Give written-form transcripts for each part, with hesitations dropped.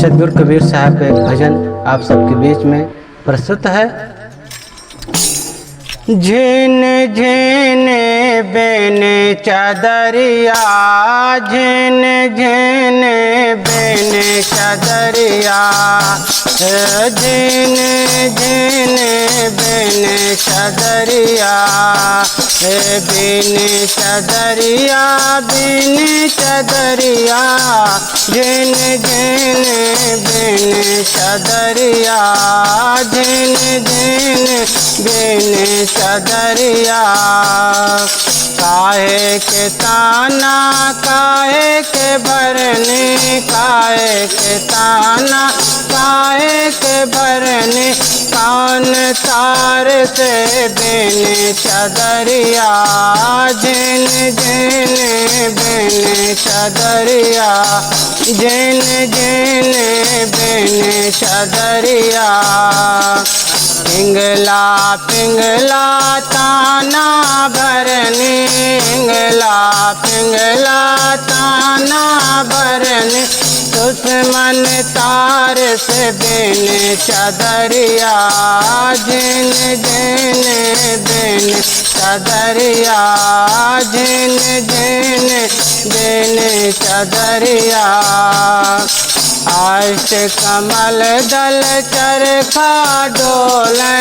सदगुरु कबीर साहब का एक भजन आप सबके बीच में प्रस्तुत है। झिन झिन बेने चादरिया, झिन झिन बेने चादरिया, झिन झिन बेने चादरिया, बिन चादरिया बिन चादरिया, झिन झिन बिन चादरिया, झिन झिन बिन चादरिया। काहे के ताना काहे के भरने, काहे के ताना काहे के भरने, कान तार से बिन चादरिया, झिन झिन बिन चादरिया, झिन झिन बिन चादरिया। पिंगला पिंगला ताना भरने, पिंगला पिंगला ताना भरने, दुश्मन तार से बिन चादरिया, झिन झिन बिन चादरिया, झिन झिन बिन चादरिया। आष्ट कमल दल चरखा डोले,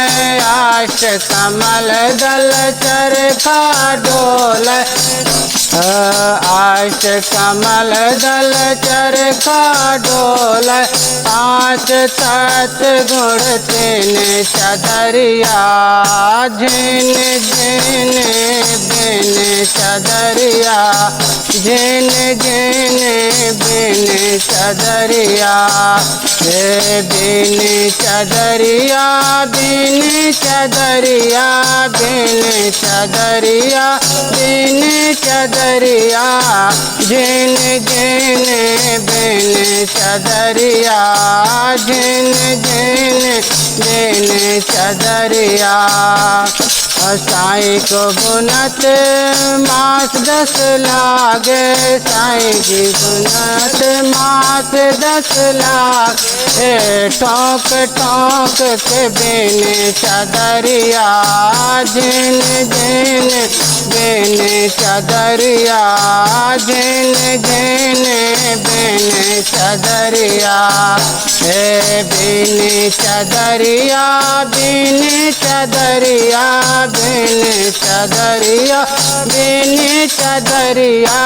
आष्ट कमल दल चरखा डोले, आष्ट कमल दल चरखा डोले, पाँच तत् गुण तीन चादरिया, झिन झिन बिन चादरिया, झिन झिन बिन चादरिया, बिन चादरिया बिन चादरिया, बिन चादरिया बिन चादरिया, झिन झिन बिन चादरिया, झिन झिन बिन चादरिया। साईं को बुनत मास 10 लागे, साईं की बुनत मास 10 लागे, ठोक ठोक के बिन चादरिया, झिन झिन बिन चादरिया, झिन झिन बिन चादरिया, बिन चादरिया बिन चादरिया, बिन चादरिया बिन चादरिया,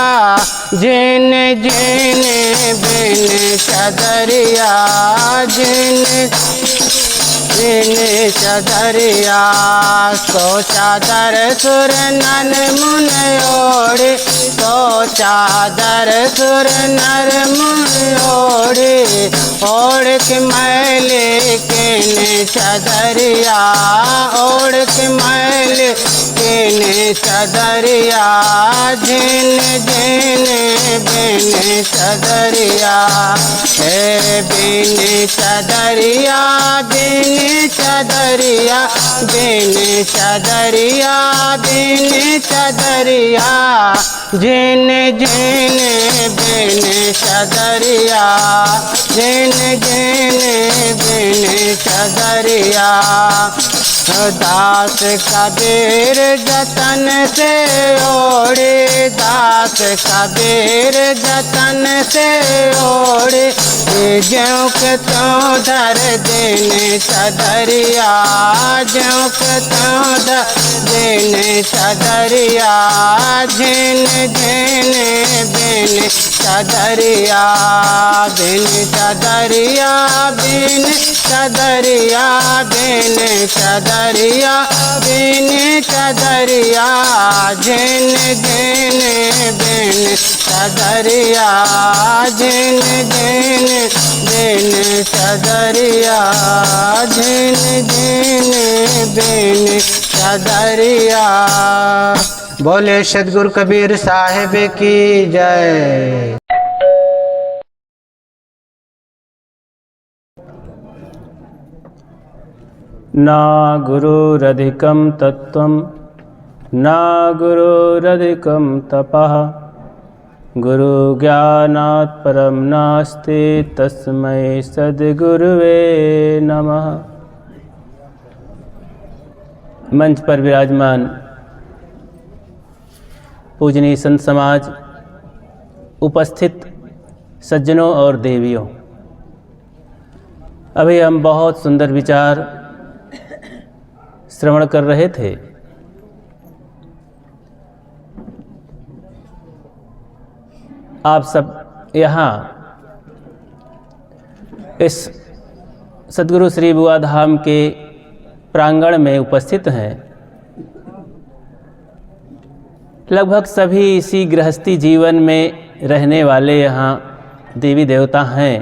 झिन झिन बिन चादरिया, झिन झिन चादरिया। सो चादर सुर नर मुन ओढ़े, सो चादर सुर नर मुन ओढ़े, ओढ़ के मैले किन चादरिया, ओढ़ के मैले किन चादरिया, झिन झिन बिन चादरिया, बिन चादरिया बिन चादरिया, बिन चादरिया बिन चादरिया, झिन झिन बिन चादरिया, झिन झिन बिन चादरिया। दास कबीर जतन से ओढ़े, दास कबीर जतन से ओढ़े, ज्यों के त्यों धर दिन चादरिया, ज्यों के त्यों धर दिन चादरिया, झिन झिन बिन चादरिया, बिन चादरिया बिन चादरिया, बिन चादरिया बिन चादरिया, झिन झिन बिन चादरिया, झिन झिन बिन चादरिया, झिन झिन बिन चादरिया। बोले सदगुरु कबीर साहिब की जय। ना गुरुरधिकं तत्त्वं, ना गुरुरधिकं तपः, गुरु ज्ञानात् परम नास्ति तस्मै सद्गुरुवे नमः। मंच पर विराजमान पूजनीय संत समाज, उपस्थित सज्जनों और देवियों, अभी हम बहुत सुंदर विचार श्रवण कर रहे थे। आप सब यहाँ इस सद्गुरु श्री बुआ धाम के प्रांगण में उपस्थित हैं। लगभग सभी इसी गृहस्थी जीवन में रहने वाले यहाँ देवी देवता हैं।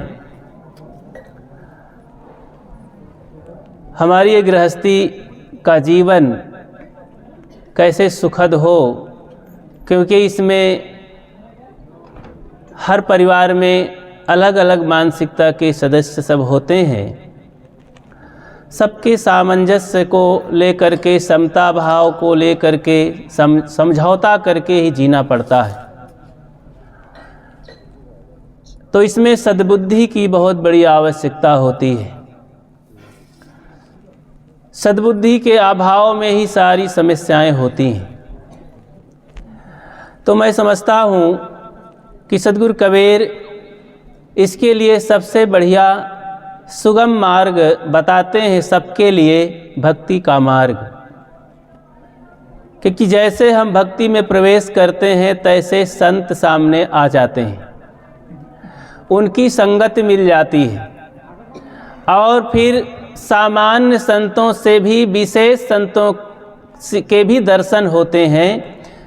हमारी ये गृहस्थी का जीवन कैसे सुखद हो, क्योंकि इसमें हर परिवार में अलग अलग मानसिकता के सदस्य सब होते हैं। सबके सामंजस्य को लेकर के, समता भाव को लेकर के समझौता करके ही जीना पड़ता है। तो इसमें सद्बुद्धि की बहुत बड़ी आवश्यकता होती है। सद्बुद्धि के अभाव में ही सारी समस्याएं होती हैं। तो मैं समझता हूँ कि सद्गुरु कबीर इसके लिए सबसे बढ़िया सुगम मार्ग बताते हैं सबके लिए, भक्ति का मार्ग। क्योंकि जैसे हम भक्ति में प्रवेश करते हैं तैसे संत सामने आ जाते हैं, उनकी संगत मिल जाती है और फिर सामान्य संतों से भी विशेष संतों के भी दर्शन होते हैं,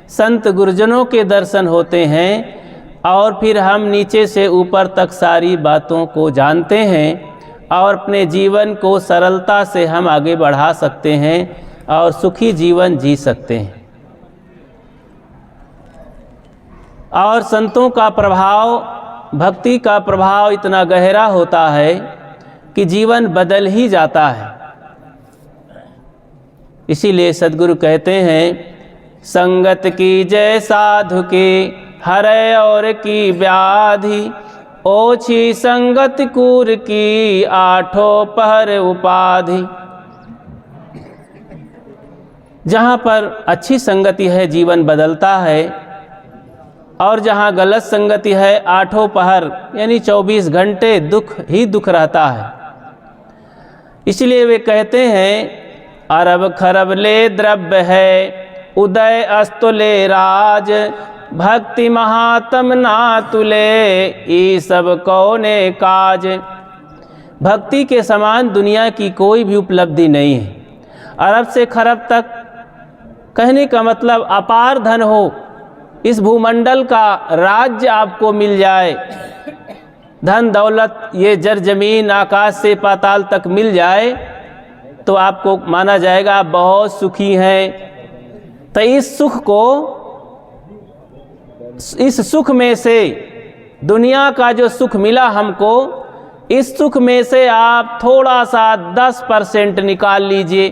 संत गुरुजनों के दर्शन होते हैं और फिर हम नीचे से ऊपर तक सारी बातों को जानते हैं और अपने जीवन को सरलता से हम आगे बढ़ा सकते हैं और सुखी जीवन जी सकते हैं। और संतों का प्रभाव, भक्ति का प्रभाव इतना गहरा होता है कि जीवन बदल ही जाता है। इसीलिए सद्गुरु कहते हैं, संगत की जय साधु के हरै और की व्याधि, ओछी संगत कूर की आठों पहर उपाधि। जहाँ पर अच्छी संगति है जीवन बदलता है, और जहाँ गलत संगति है आठों पहर यानी 24 घंटे दुख ही दुख रहता है। इसलिए वे कहते हैं, अरब खरब ले द्रव्य है, उदय अस्तुले राज, भक्ति महात्म ना तुले, ये सब कौने काज। भक्ति के समान दुनिया की कोई भी उपलब्धि नहीं है। अरब से खरब तक कहने का मतलब अपार धन हो, इस भूमंडल का राज्य आपको मिल जाए, धन दौलत ये जर जमीन आकाश से पाताल तक मिल जाए तो आपको माना जाएगा आप बहुत सुखी हैं। तो इस सुख को, इस सुख में से, दुनिया का जो सुख मिला हमको, इस सुख में से आप थोड़ा सा 10% निकाल लीजिए।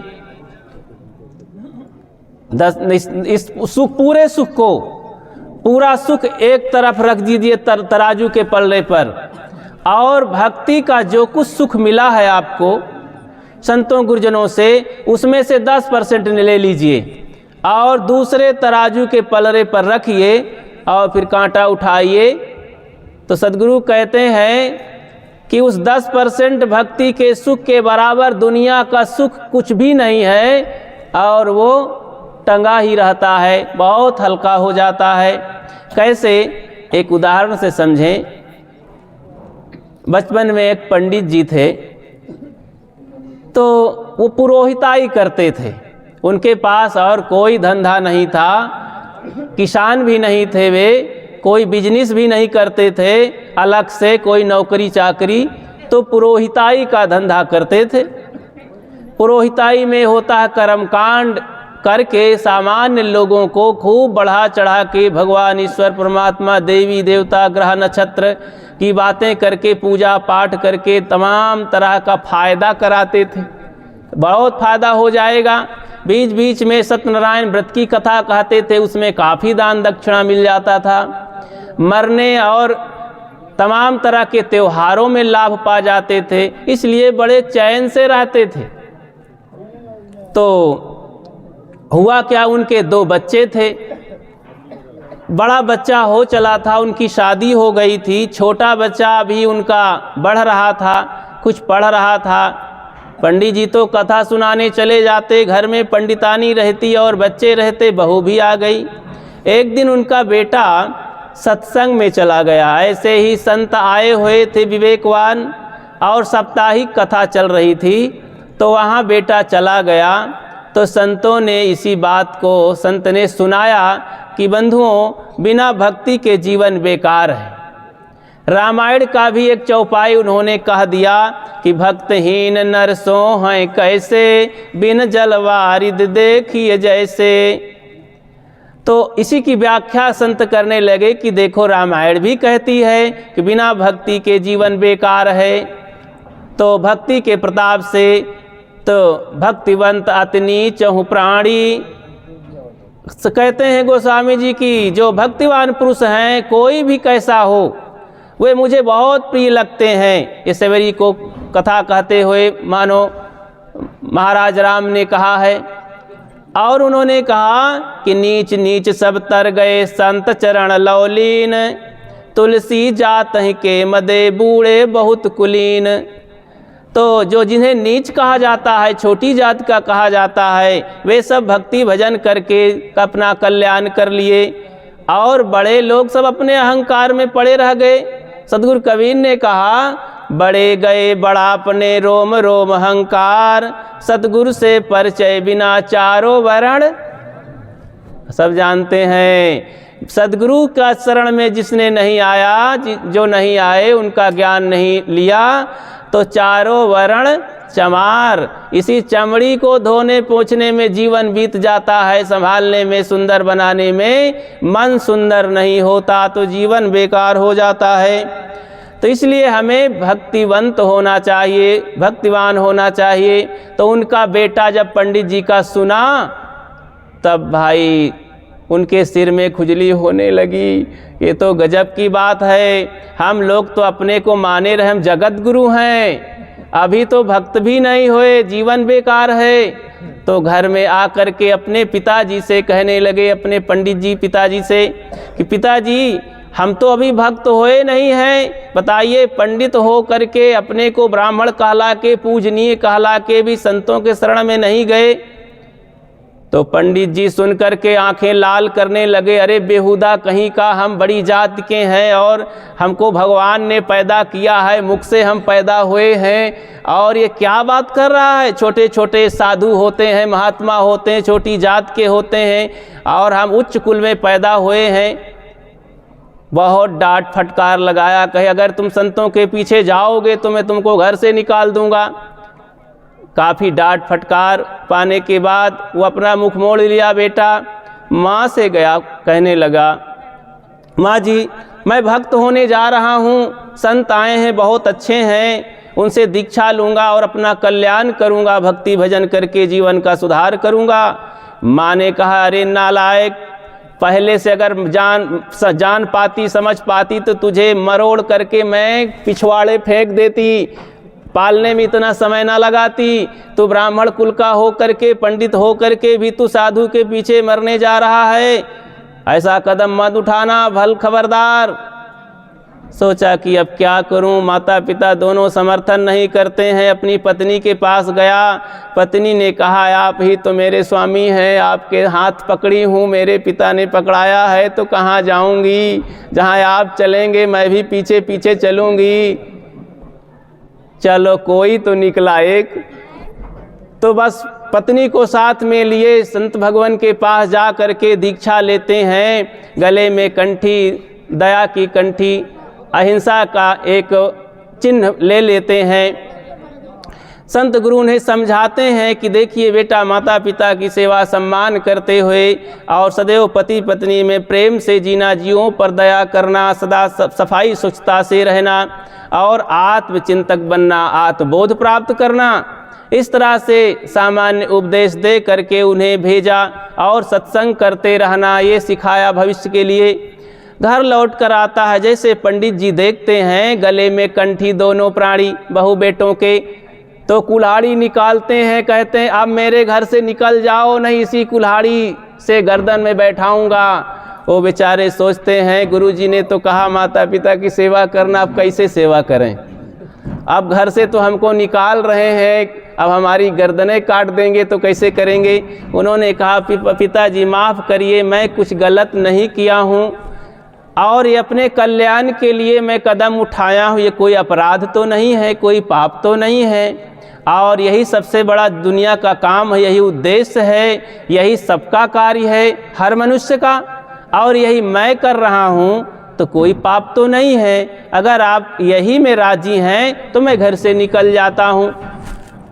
इस सुख, पूरे सुख को, पूरा सुख एक तरफ रख दीजिए तराजू के पल्ले पर, और भक्ति का जो कुछ सुख मिला है आपको संतों गुरुजनों से, उसमें से 10% ले लीजिए और दूसरे तराजू के पलड़े पर रखिए और फिर कांटा उठाइए। तो सद्गुरु कहते हैं कि उस 10% भक्ति के सुख के बराबर दुनिया का सुख कुछ भी नहीं है, और वो टंगा ही रहता है, बहुत हल्का हो जाता है। कैसे? एक उदाहरण से समझें। बचपन में एक पंडित जी थे, तो वो पुरोहिताई करते थे। उनके पास और कोई धंधा नहीं था, किसान भी नहीं थे वे, कोई बिजनेस भी नहीं करते थे अलग से, कोई नौकरी चाकरी, तो पुरोहिताई का धंधा करते थे। पुरोहिताई में होता है कर्मकांड करके सामान्य लोगों को खूब बढ़ा चढ़ा के भगवान ईश्वर परमात्मा देवी देवता ग्रह नक्षत्र की बातें करके पूजा पाठ करके तमाम तरह का फ़ायदा कराते थे। बहुत फ़ायदा हो जाएगा। बीच बीच में सत्यनारायण व्रत की कथा कहते थे, उसमें काफ़ी दान दक्षिणा मिल जाता था। मरने और तमाम तरह के त्योहारों में लाभ पा जाते थे, इसलिए बड़े चैन से रहते थे। तो हुआ क्या, उनके 2 बच्चे थे। बड़ा बच्चा हो चला था, उनकी शादी हो गई थी। छोटा बच्चा अभी उनका बढ़ रहा था, कुछ पढ़ रहा था। पंडित जी तो कथा सुनाने चले जाते, घर में पंडितानी रहती और बच्चे रहते, बहू भी आ गई। एक दिन उनका बेटा सत्संग में चला गया। ऐसे ही संत आए हुए थे विवेकवान, और साप्ताहिक कथा चल रही थी, तो वहाँ बेटा चला गया। तो संतों ने इसी बात को संत ने सुनाया कि बंधुओं, बिना भक्ति के जीवन बेकार है। रामायण का भी एक चौपाई उन्होंने कह दिया कि भक्तहीन नर सो हैं कैसे, बिन जलवारिद देखिए जैसे। तो इसी की व्याख्या संत करने लगे कि देखो, रामायण भी कहती है कि बिना भक्ति के जीवन बेकार है। तो भक्ति के प्रताप से तो भक्तिवंत अति नीच हूँ प्राणी। कहते हैं गोस्वामी जी की जो भक्तिवान पुरुष हैं, कोई भी कैसा हो, वे मुझे बहुत प्रिय लगते हैं। ये सवेरी को कथा कहते हुए मानो महाराज राम ने कहा है। और उन्होंने कहा कि नीच नीच सब तर गए संत चरण लौलीन, तुलसी जात के मदे बूढ़े बहुत कुलीन। तो जो जिन्हें नीच कहा जाता है, छोटी जात का कहा जाता है, वे सब भक्ति भजन करके अपना कल्याण कर लिए, और बड़े लोग सब अपने अहंकार में पड़े रह गए। सद्गुरु कबीर ने कहा, बड़े गए बड़ा अपने रोम रोम अहंकार, सद्गुरु से परिचय बिना चारों वर्ण। सब जानते हैं, सद्गुरु का शरण में जिसने नहीं आया, जो नहीं आए, उनका ज्ञान नहीं लिया, तो चारों वर्ण चमार। इसी चमड़ी को धोने पोंछने में जीवन बीत जाता है, संभालने में, सुंदर बनाने में। मन सुंदर नहीं होता तो जीवन बेकार हो जाता है। तो इसलिए हमें भक्तिवंत होना चाहिए, भक्तिवान होना चाहिए। तो उनका बेटा जब पंडित जी का सुना, तब भाई उनके सिर में खुजली होने लगी। ये तो गजब की बात है, हम लोग तो अपने को माने रहे हम जगत गुरु हैं, अभी तो भक्त भी नहीं हुए, जीवन बेकार है। तो घर में आकर के अपने पिताजी से कहने लगे, अपने पंडित जी पिताजी से, कि पिताजी हम तो अभी भक्त हुए नहीं हैं, बताइए पंडित हो करके अपने को ब्राह्मण कहला के, पूजनीय कहला के भी संतों के शरण में नहीं गए। तो पंडित जी सुन कर के आंखें लाल करने लगे, अरे बेहुदा कहीं का, हम बड़ी जात के हैं और हमको भगवान ने पैदा किया है, मुख से हम पैदा हुए हैं, और ये क्या बात कर रहा है। छोटे छोटे साधु होते हैं, महात्मा होते हैं, छोटी जात के होते हैं, और हम उच्च कुल में पैदा हुए हैं। बहुत डांट फटकार लगाया, कहे अगर तुम संतों के पीछे जाओगे तो मैं तुमको घर से निकाल दूंगा। काफ़ी डांट फटकार पाने के बाद वो अपना मुख मोड़ लिया। बेटा माँ से गया, कहने लगा, माँ जी मैं भक्त होने जा रहा हूँ, संत आए हैं बहुत अच्छे हैं, उनसे दीक्षा लूँगा और अपना कल्याण करूँगा, भक्ति भजन करके जीवन का सुधार करूँगा। माँ ने कहा, अरे नालायक, पहले से अगर जान पाती, समझ पाती तो तुझे मरोड़ करके मैं पिछवाड़े फेंक देती, पालने में इतना समय ना लगाती। तू ब्राह्मण कुल का हो करके, पंडित हो करके भी तू साधु के पीछे मरने जा रहा है, ऐसा कदम मत उठाना, भल खबरदार। सोचा कि अब क्या करूं, माता पिता दोनों समर्थन नहीं करते हैं। अपनी पत्नी के पास गया, पत्नी ने कहा, आप ही तो मेरे स्वामी हैं, आपके हाथ पकड़ी हूँ, मेरे पिता ने पकड़ाया है तो कहाँ जाऊंगी, जहाँ आप चलेंगे मैं भी पीछे पीछे चलूँगी। चलो कोई तो निकला एक। तो बस पत्नी को साथ में लिए संत भगवान के पास जा करके दीक्षा लेते हैं। गले में कंठी, दया की कंठी, अहिंसा का एक चिन्ह ले लेते हैं। संत गुरु उन्हें समझाते हैं कि देखिए बेटा, माता पिता की सेवा सम्मान करते हुए और सदैव पति पत्नी में प्रेम से जीना, जीवों पर दया करना, सदा सफाई स्वच्छता से रहना और आत्मचिंतक बनना, आत्मबोध प्राप्त करना। इस तरह से सामान्य उपदेश दे करके उन्हें भेजा और सत्संग करते रहना, ये सिखाया भविष्य के लिए। घर लौट कर आता है। जैसे पंडित जी देखते हैं गले में कंठी दोनों प्राणी बहू बेटों के, तो कुल्हाड़ी निकालते हैं, कहते हैं अब मेरे घर से निकल जाओ, नहीं इसी कुल्हाड़ी से गर्दन में बैठाऊंगा। वो बेचारे सोचते हैं गुरुजी ने तो कहा माता पिता की सेवा करना, अब कैसे सेवा करें, अब घर से तो हमको निकाल रहे हैं, अब हमारी गर्दनें काट देंगे तो कैसे करेंगे। उन्होंने कहा पिताजी माफ़ करिए, मैं कुछ गलत नहीं किया हूँ और ये अपने कल्याण के लिए मैं कदम उठाया हूँ, ये कोई अपराध तो नहीं है, कोई पाप तो नहीं है, और यही सबसे बड़ा दुनिया का काम है, यही उद्देश्य है, यही सबका कार्य है हर मनुष्य का, और यही मैं कर रहा हूँ तो कोई पाप तो नहीं है। अगर आप यही में राजी हैं तो मैं घर से निकल जाता हूँ।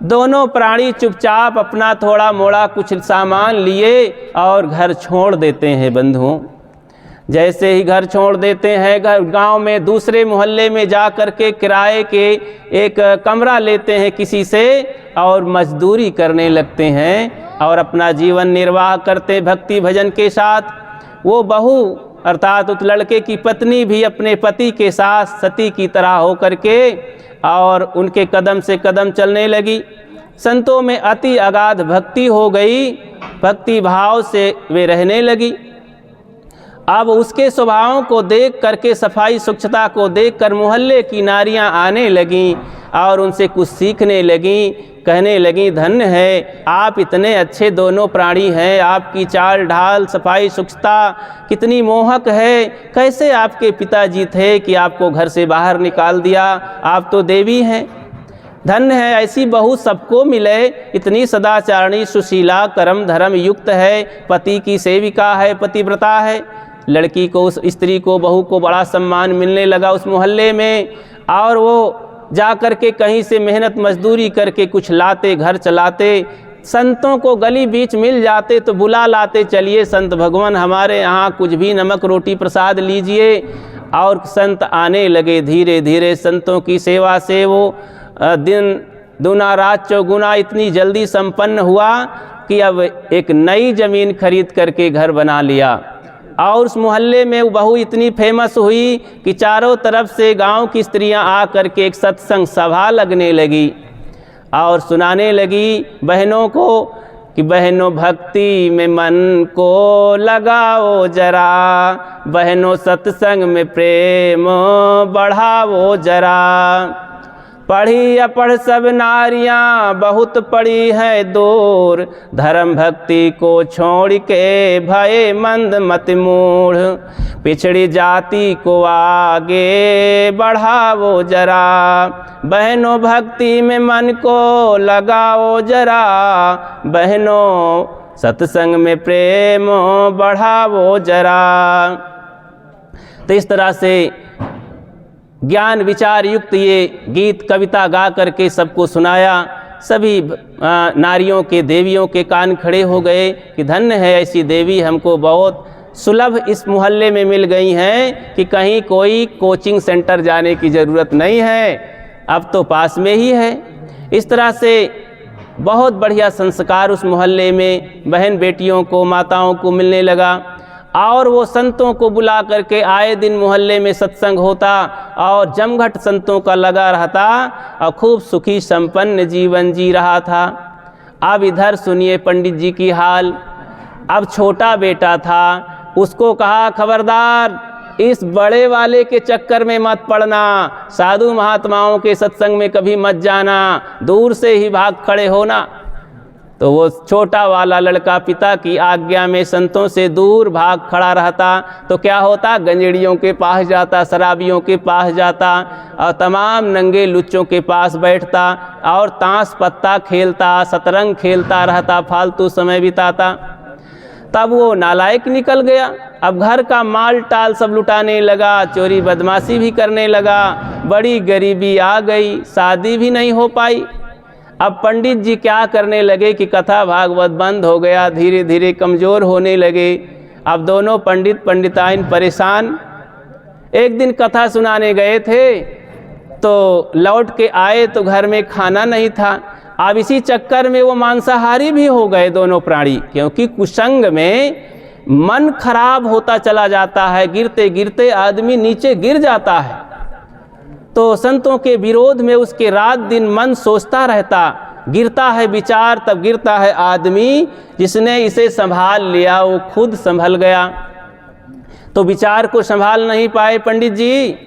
दोनों प्राणी चुपचाप अपना थोड़ा मोड़ा कुछ सामान लिए और घर छोड़ देते हैं बंधुओं। जैसे ही घर छोड़ देते हैं, घर गांव में दूसरे मोहल्ले में जा कर के किराए के एक कमरा लेते हैं किसी से और मजदूरी करने लगते हैं और अपना जीवन निर्वाह करते भक्ति भजन के साथ। वो बहू अर्थात उस लड़के की पत्नी भी अपने पति के साथ सती की तरह हो करके और उनके कदम से कदम चलने लगी। संतों में अति अगाध भक्ति हो गई, भक्ति भाव से वे रहने लगी। अब उसके स्वभावों को देख करके, सफाई स्वच्छता को देख कर मोहल्ले की नारियां आने लगीं और उनसे कुछ सीखने लगीं, कहने लगी धन्य है आप, इतने अच्छे दोनों प्राणी हैं, आपकी चाल ढाल सफाई स्वच्छता कितनी मोहक है, कैसे आपके पिताजी थे कि आपको घर से बाहर निकाल दिया, आप तो देवी हैं, धन्य है ऐसी बहू सबको मिले, इतनी सदाचारणी सुशीला कर्म धर्म युक्त है, पति की सेविका है, पतिव्रता है। लड़की को, उस स्त्री को, बहू को बड़ा सम्मान मिलने लगा उस मोहल्ले में, और वो जा कर के कहीं से मेहनत मजदूरी करके कुछ लाते, घर चलाते। संतों को गली बीच मिल जाते तो बुला लाते, चलिए संत भगवान हमारे यहाँ कुछ भी नमक रोटी प्रसाद लीजिए, और संत आने लगे। धीरे धीरे संतों की सेवा से वो दिन दूना रात चौगुना इतनी जल्दी संपन्न हुआ कि अब एक नई ज़मीन खरीद करके घर बना लिया। और उस मोहल्ले में वो बहू इतनी फेमस हुई कि चारों तरफ से गांव की स्त्रियां आ करके एक सत्संग सभा लगने लगी और सुनाने लगी बहनों को कि बहनों भक्ति में मन को लगाओ जरा, बहनों सत्संग में प्रेम बढ़ाओ जरा। पढ़ी अपढ़ सब नारियां बहुत पड़ी है दूर, धर्म भक्ति को छोड़ के भय मंद मत मूढ़, पिछड़ी जाति को आगे बढ़ाओ जरा, बहनों भक्ति में मन को लगाओ जरा, बहनों सत्संग में प्रेम बढ़ाओ जरा। तो इस तरह से ज्ञान विचार युक्त ये गीत कविता गा करके सबको सुनाया। सभी नारियों के, देवियों के कान खड़े हो गए कि धन्य है ऐसी देवी, हमको बहुत सुलभ इस मोहल्ले में मिल गई हैं कि कहीं कोई कोचिंग सेंटर जाने की ज़रूरत नहीं है, अब तो पास में ही है। इस तरह से बहुत बढ़िया संस्कार उस मोहल्ले में बहन बेटियों को, माताओं को मिलने लगा। और वो संतों को बुला करके आए दिन मोहल्ले में सत्संग होता और जमघट संतों का लगा रहता और खूब सुखी संपन्न जीवन जी रहा था। अब इधर सुनिए पंडित जी की हाल। अब छोटा बेटा था, उसको कहा खबरदार इस बड़े वाले के चक्कर में मत पड़ना, साधु महात्माओं के सत्संग में कभी मत जाना, दूर से ही भाग खड़े होना। तो वो छोटा वाला लड़का पिता की आज्ञा में संतों से दूर भाग खड़ा रहता। तो क्या होता, गंजेड़ियों के पास जाता, शराबियों के पास जाता और तमाम नंगे लुच्चों के पास बैठता और ताश पत्ता खेलता, शतरंज खेलता रहता, फालतू समय बिताता। तब वो नालायक निकल गया। अब घर का माल टाल सब लुटाने लगा, चोरी बदमाशी भी करने लगा, बड़ी गरीबी आ गई, शादी भी नहीं हो पाई। अब पंडित जी क्या करने लगे कि कथा भागवत बंद हो गया, धीरे धीरे कमज़ोर होने लगे। अब दोनों पंडित पंडिताइन परेशान। एक दिन कथा सुनाने गए थे तो लौट के आए तो घर में खाना नहीं था। अब इसी चक्कर में वो मांसाहारी भी हो गए दोनों प्राणी, क्योंकि कुसंग में मन खराब होता चला जाता है, गिरते गिरते आदमी नीचे गिर जाता है। तो संतों के विरोध में उसके रात दिन मन सोचता रहता, गिरता है विचार तब गिरता है आदमी। जिसने इसे संभाल लिया वो खुद संभल गया। तो विचार को संभाल नहीं पाए पंडित जी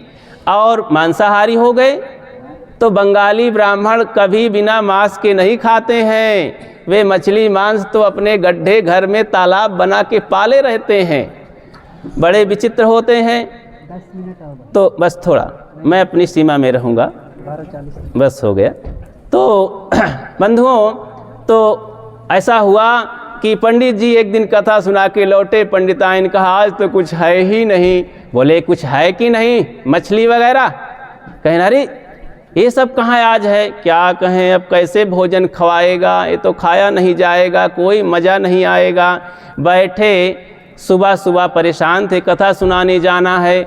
और मांसाहारी हो गए। तो बंगाली ब्राह्मण कभी बिना मांस के नहीं खाते हैं, वे मछली मांस तो अपने गड्ढे घर में तालाब बना के पाले रहते हैं, बड़े विचित्र होते हैं। 10 मिनट और तो बस थोड़ा मैं अपनी सीमा में रहूँगा, 12:40 बस हो गया। तो बंधुओं, तो ऐसा हुआ कि पंडित जी एक दिन कथा सुना के लौटे। पंडिताइन कहा आज तो कुछ है ही नहीं। बोले कुछ है कि नहीं, मछली वगैरह? कहें अरे ये सब कहाँ आज है, क्या कहें अब कैसे भोजन खवाएगा, ये तो खाया नहीं जाएगा, कोई मज़ा नहीं आएगा। बैठे सुबह सुबह परेशान थे, कथा सुनाने जाना है,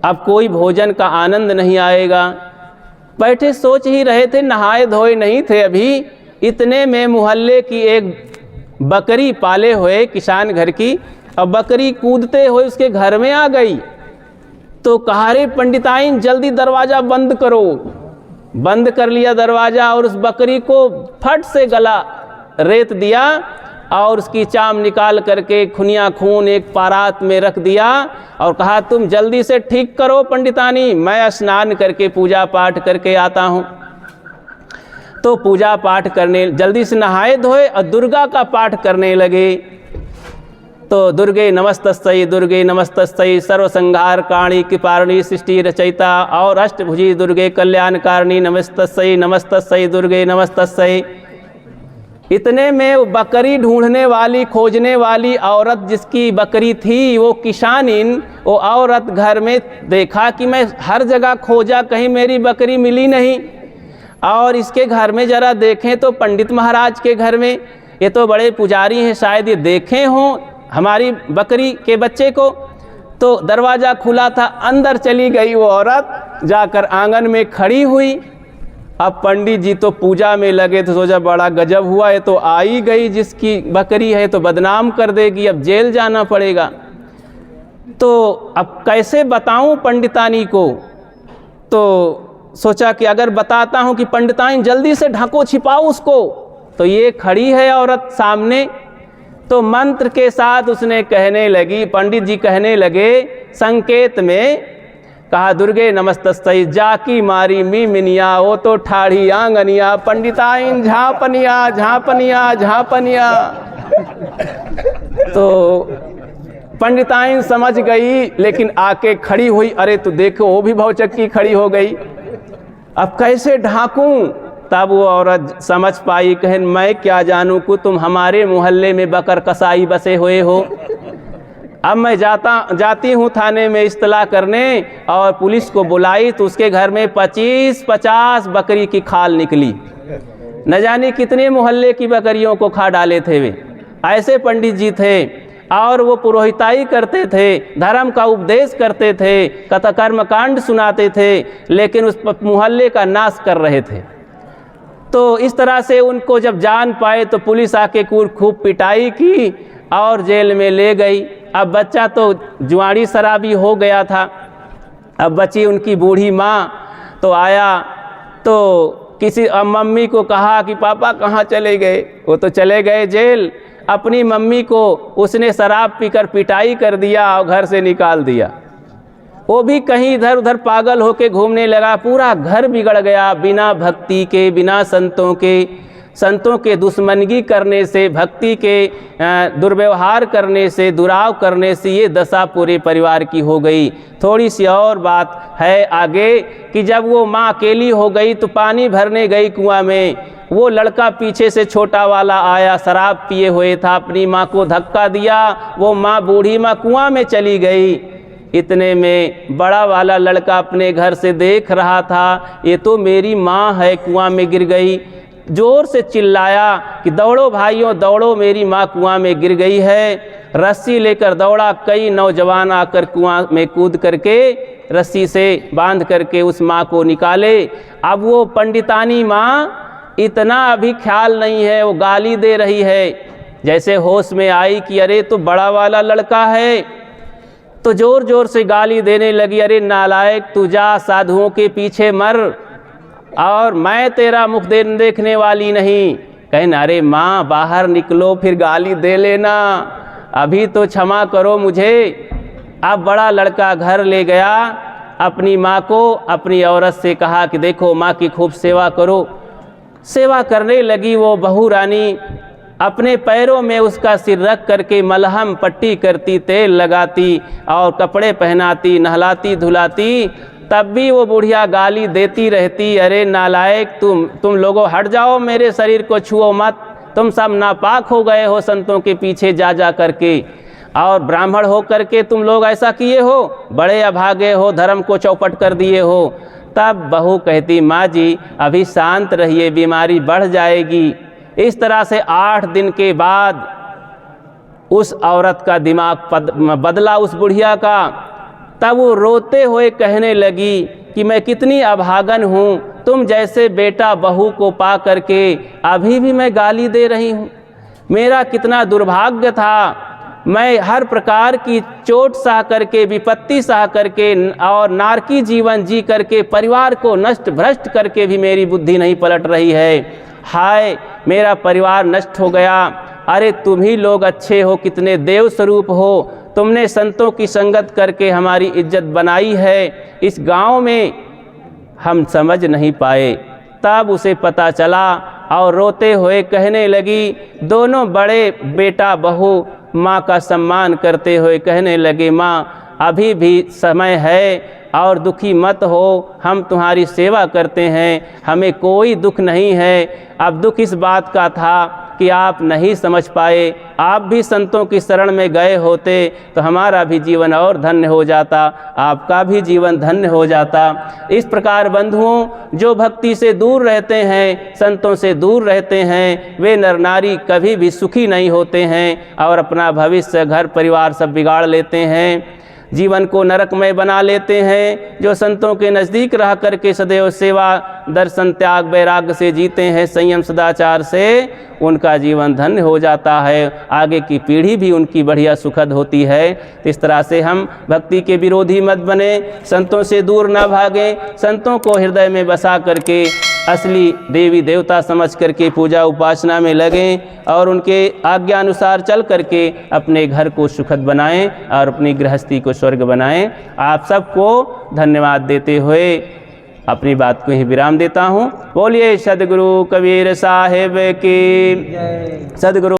अब कोई भोजन का आनंद नहीं आएगा। बैठे सोच ही रहे थे, नहाए धोए नहीं थे अभी। इतने में मोहल्ले की एक बकरी पाले हुए किसान घर की, अब बकरी कूदते हुए उसके घर में आ गई। तो कहा रे पंडिताइन जल्दी दरवाज़ा बंद करो। बंद कर लिया दरवाज़ा और उस बकरी को फट से गला रेत दिया और उसकी चाम निकाल करके खुनिया खून एक पारात में रख दिया और कहा तुम जल्दी से ठीक करो पंडितानी, मैं स्नान करके पूजा पाठ करके आता हूँ। तो पूजा पाठ करने जल्दी से नहाए धोए और दुर्गा का पाठ करने लगे। तो दुर्गे नमस्तस्यै सर्वसंहार काणी कृपारणी सृष्टि रचयिता और अष्टभुजी दुर्गे कल्याणकारिणी नमस्तस्यै दुर्गे नमस्तस्यै। इतने में वो बकरी ढूंढने वाली खोजने वाली औरत जिसकी बकरी थी वो किसानिन, वो औरत घर में देखा कि मैं हर जगह खोजा कहीं मेरी बकरी मिली नहीं, और इसके घर में ज़रा देखें तो पंडित महाराज के घर में, ये तो बड़े पुजारी हैं, शायद ये देखे हों हमारी बकरी के बच्चे को। तो दरवाज़ा खुला था, अंदर चली गई वो औरत, जाकर आंगन में खड़ी हुई। अब पंडित जी तो पूजा में लगे तो सोचा बड़ा गजब हुआ, ये तो आई गई जिसकी बकरी है तो बदनाम कर देगी, अब जेल जाना पड़ेगा। तो अब कैसे बताऊं पंडितानी को? तो सोचा कि अगर बताता हूं कि पंडिताइन जल्दी से ढको छिपाओ उसको, तो ये खड़ी है औरत सामने। तो मंत्र के साथ उसने कहने लगी, पंडित जी कहने लगे संकेत में, कहा दुर्गे नमस्तस्यै जाकी मारी मी मिनिया, वो तो ठाढ़ी आंगनिया, पंडिताइन झापनिया झापनिया झापनिया। तो पंडिताइन समझ गई, लेकिन आके खड़ी हुई, अरे तो देखो वो भी भौचक्की खड़ी हो गई, अब कैसे ढांकूं? तब वो औरत समझ पाई, कहें मैं क्या जानूं कि तुम हमारे मोहल्ले में बकर कसाई बसे हुए हो। अब मैं जाती हूँ थाने में इस्तला करने, और पुलिस को बुलाई तो उसके घर में 25-50 बकरी की खाल निकली। न जाने कितने मोहल्ले की बकरियों को खा डाले थे वे। ऐसे पंडित जी थे, और वो पुरोहिताई करते थे, धर्म का उपदेश करते थे, कर्म कांड सुनाते थे, लेकिन उस मोहल्ले का नाश कर रहे थे। तो इस तरह से उनको जब जान पाए तो पुलिस आके खूब पिटाई की और जेल में ले गई। अब बच्चा तो जुआड़ी शराबी हो गया था। अब बची उनकी बूढ़ी माँ, तो आया तो किसी मम्मी को कहा कि पापा कहाँ चले गए? वो तो चले गए जेल। अपनी मम्मी को उसने शराब पीकर पिटाई कर दिया और घर से निकाल दिया। वो भी कहीं इधर उधर पागल होके घूमने लगा, पूरा घर बिगड़ गया। बिना भक्ति के, बिना संतों के दुश्मनगी करने से, भक्ति के दुर्व्यवहार करने से, दुराव करने से ये दशा पूरे परिवार की हो गई। थोड़ी सी और बात है आगे कि जब वो माँ अकेली हो गई तो पानी भरने गई कुआं में, वो लड़का पीछे से छोटा वाला आया, शराब पिए हुए था, अपनी माँ को धक्का दिया, वो माँ बूढ़ी माँ कुआं में चली गई। इतने में बड़ा वाला लड़का अपने घर से देख रहा था, ये तो मेरी माँ है, कुआं में गिर गई। जोर से चिल्लाया कि दौड़ो भाइयों दौड़ो, मेरी माँ कुआं में गिर गई है। रस्सी लेकर दौड़ा, कई नौजवान आकर कुआं में कूद करके रस्सी से बांध करके उस माँ को निकाले। अब वो पंडितानी माँ इतना अभी ख्याल नहीं है, वो गाली दे रही है जैसे होश में आई कि अरे तो बड़ा वाला लड़का है, तो ज़ोर ज़ोर से गाली देने लगी, अरे नालायक तू जा साधुओं के पीछे मर, और मैं तेरा मुख देखने वाली नहीं। कहें अरे माँ बाहर निकलो फिर गाली दे लेना, अभी तो क्षमा करो मुझे। अब बड़ा लड़का घर ले गया, अपनी माँ को अपनी औरत से कहा कि देखो माँ की खूब सेवा करो। सेवा करने लगी वो बहू रानी, अपने पैरों में उसका सिर रख करके मलहम पट्टी करती, तेल लगाती और कपड़े पहनाती, नहलाती धुलाती। तब भी वो बुढ़िया गाली देती रहती, अरे नालायक तुम लोगों हट जाओ, मेरे शरीर को छुओ मत, तुम सब नापाक हो गए हो संतों के पीछे जा जा करके, और ब्राह्मण हो करके तुम लोग ऐसा किए हो, बड़े अभागे हो, धर्म को चौपट कर दिए हो। तब बहू कहती, माँ जी अभी शांत रहिए, बीमारी बढ़ जाएगी। इस तरह से 8 दिन के बाद उस औरत का दिमाग बदला, उस बुढ़िया का। तब वो रोते हुए कहने लगी कि मैं कितनी अभागन हूँ, तुम जैसे बेटा बहू को पा करके अभी भी मैं गाली दे रही हूँ। मेरा कितना दुर्भाग्य था, मैं हर प्रकार की चोट सह करके, विपत्ति सह करके और नारकी जीवन जी करके परिवार को नष्ट भ्रष्ट करके भी मेरी बुद्धि नहीं पलट रही है। हाय मेरा परिवार नष्ट हो गया। अरे तुम ही लोग अच्छे हो, कितने देव स्वरूप हो, तुमने संतों की संगत करके हमारी इज्जत बनाई है, इस गांव में हम समझ नहीं पाए। तब उसे पता चला और रोते हुए कहने लगी, दोनों बड़े बेटा बहू माँ का सम्मान करते हुए कहने लगे, माँ अभी भी समय है और दुखी मत हो, हम तुम्हारी सेवा करते हैं, हमें कोई दुख नहीं है। अब दुख इस बात का था कि आप नहीं समझ पाए, आप भी संतों की शरण में गए होते तो हमारा भी जीवन और धन्य हो जाता, आपका भी जीवन धन्य हो जाता। इस प्रकार बंधुओं, जो भक्ति से दूर रहते हैं, संतों से दूर रहते हैं, वे नर नारी कभी भी सुखी नहीं होते हैं और अपना भविष्य घर परिवार सब बिगाड़ लेते हैं, जीवन को नरकमय बना लेते हैं। जो संतों के नज़दीक रह करके सदैव सेवा, दर्शन, त्याग, वैराग्य से जीते हैं, संयम सदाचार से, उनका जीवन धन्य हो जाता है, आगे की पीढ़ी भी उनकी बढ़िया सुखद होती है। तो इस तरह से हम भक्ति के विरोधी मत बने, संतों से दूर न भागें, संतों को हृदय में बसा करके असली देवी देवता समझ करके पूजा उपासना में लगें और उनके आज्ञा अनुसार चल करके अपने घर को सुखद बनाएं और अपनी गृहस्थी को स्वर्ग बनाएं। आप सबको धन्यवाद देते हुए अपनी बात को ही विराम देता हूँ। बोलिए सद्गुरु कबीर साहिब की, सद्गुरु